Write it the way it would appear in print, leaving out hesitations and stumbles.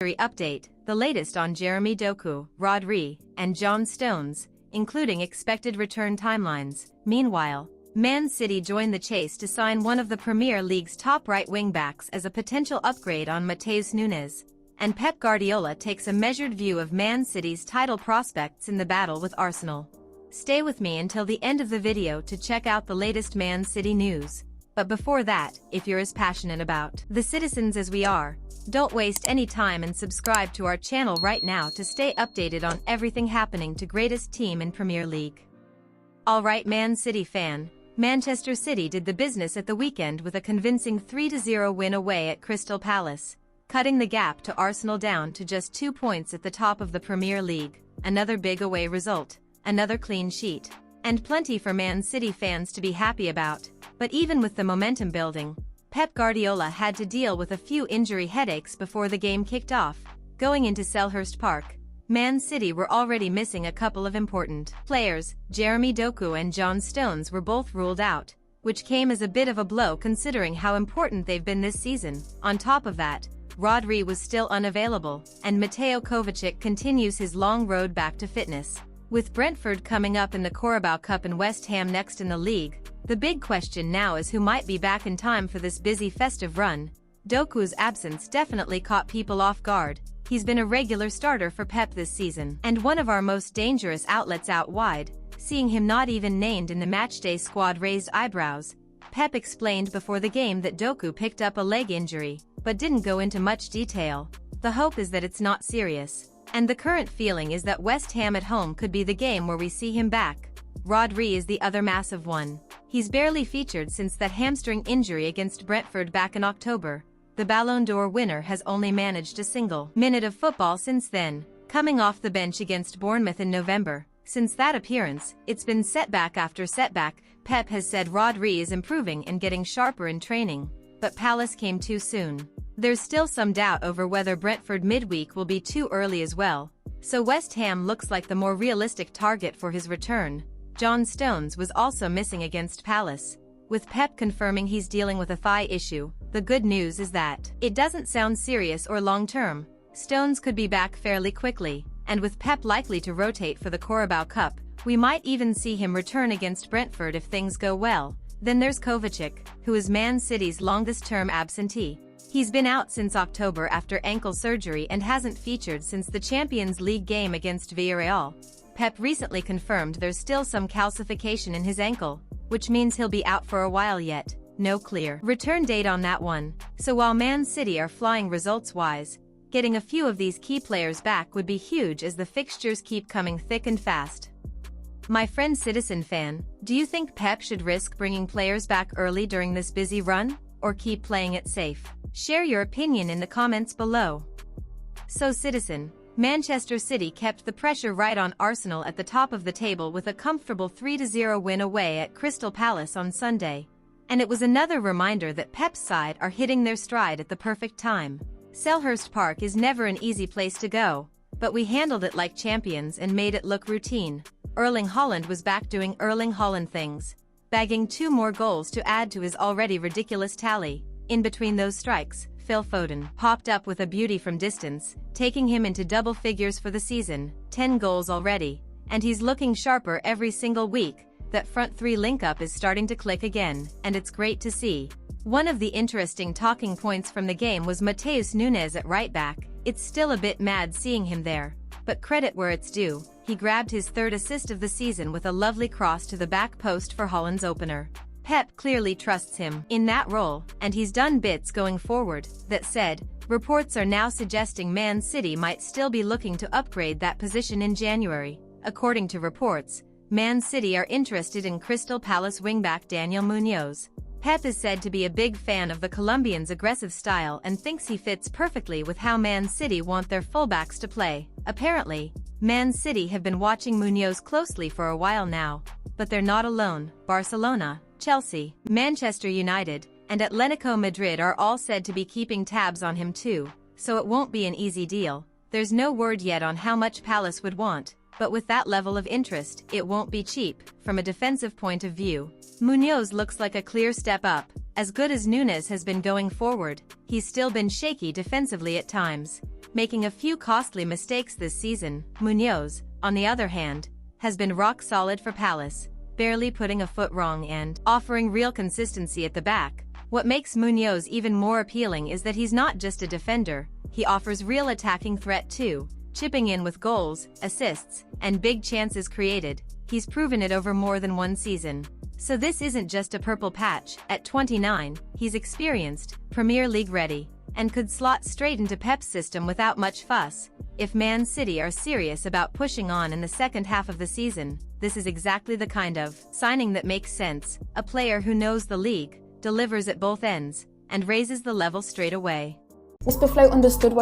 Update, the latest on Jeremy Doku, Rodri, and John Stones, including expected return timelines. Meanwhile, Man City joined the chase to sign one of the Premier League's top right wing-backs as a potential upgrade on Matheus Nunes, and Pep Guardiola takes a measured view of Man City's title prospects in the battle with Arsenal. Stay with me until the end of the video to check out the latest Man City news. But before that, if you're as passionate about the citizens as we are, don't waste any time and subscribe to our channel right now to stay updated on everything happening to greatest team in Premier League. Alright, Man City fan, Manchester City did the business at the weekend with a convincing 3-0 win away at Crystal Palace, cutting the gap to Arsenal down to just 2 points at the top of the Premier League. Another big away result, another clean sheet, and plenty for Man City fans to be happy about. But even with the momentum building, Pep Guardiola had to deal with a few injury headaches before the game kicked off. Going into Selhurst Park, Man City were already missing a couple of important players. Jeremy Doku and John Stones were both ruled out, which came as a bit of a blow considering how important they've been this season. On top of that, Rodri was still unavailable, and Mateo Kovacic continues his long road back to fitness. With Brentford coming up in the Carabao Cup and West Ham next in the league, the big question now is who might be back in time for this busy festive run. Doku's absence definitely caught people off guard. He's been a regular starter for Pep this season, and one of our most dangerous outlets out wide. Seeing him not even named in the matchday squad raised eyebrows. Pep explained before the game that Doku picked up a leg injury, but didn't go into much detail. The hope is that it's not serious, and the current feeling is that West Ham at home could be the game where we see him back. Rodri is the other massive one. He's barely featured since that hamstring injury against Brentford back in October. The Ballon d'Or winner has only managed a single minute of football since then, coming off the bench against Bournemouth in November. Since that appearance, it's been setback after setback. Pep has said Rodri is improving and getting sharper in training, but Palace came too soon. There's still some doubt over whether Brentford midweek will be too early as well, so West Ham looks like the more realistic target for his return. John Stones was also missing against Palace, with Pep confirming he's dealing with a thigh issue. The good news is that it doesn't sound serious or long-term. Stones could be back fairly quickly, and with Pep likely to rotate for the Carabao Cup, we might even see him return against Brentford if things go well. Then there's Kovacic, who is Man City's longest-term absentee. He's been out since October after ankle surgery and hasn't featured since the Champions League game against Villarreal. Pep recently confirmed there's still some calcification in his ankle, which means he'll be out for a while yet. No clear return date on that one. So while Man City are flying results-wise, getting a few of these key players back would be huge as the fixtures keep coming thick and fast. My friend citizen fan, do you think Pep should risk bringing players back early during this busy run, or keep playing it safe? Share your opinion in the comments below. So citizen, Manchester City kept the pressure right on Arsenal at the top of the table with a comfortable 3-0 win away at Crystal Palace on Sunday. And it was another reminder that Pep's side are hitting their stride at the perfect time. Selhurst Park is never an easy place to go, but we handled it like champions and made it look routine. Erling Haaland was back doing Erling Haaland things, bagging 2 more goals to add to his already ridiculous tally. In between those strikes, Phil Foden popped up with a beauty from distance, taking him into double figures for the season, 10 goals already, and he's looking sharper every single week. That front 3 link-up is starting to click again, and it's great to see. One of the interesting talking points from the game was Matheus Nunes at right back. It's still a bit mad seeing him there, but credit where it's due. He grabbed his 3rd assist of the season with a lovely cross to the back post for Haaland's opener. Pep clearly trusts him in that role, and he's done bits going forward. That said, reports are now suggesting Man City might still be looking to upgrade that position in January. According to reports, Man City are interested in Crystal Palace wingback Daniel Munoz. Pep is said to be a big fan of the Colombian's aggressive style and thinks he fits perfectly with how Man City want their fullbacks to play. Apparently, Man City have been watching Munoz closely for a while now, but they're not alone. Barcelona, Chelsea, Manchester United, and Atletico Madrid are all said to be keeping tabs on him too, so it won't be an easy deal. There's no word yet on how much Palace would want, but with that level of interest, it won't be cheap. From a defensive point of view, Munoz looks like a clear step up. As good as Nunes has been going forward, he's still been shaky defensively at times. making a few costly mistakes this season. Munoz, on the other hand, has been rock solid for Palace, barely putting a foot wrong and offering real consistency at the back. What makes Munoz even more appealing is that he's not just a defender, he offers real attacking threat too, chipping in with goals, assists, and big chances created. He's proven it over more than one season. So this isn't just a purple patch. At 29, he's experienced, Premier League ready, and could slot straight into Pep's system without much fuss. If Man City are serious about pushing on in the second half of the season, this is exactly the kind of signing that makes sense. A player who knows the league, delivers at both ends, and raises the level straight away. Mr. Float understood what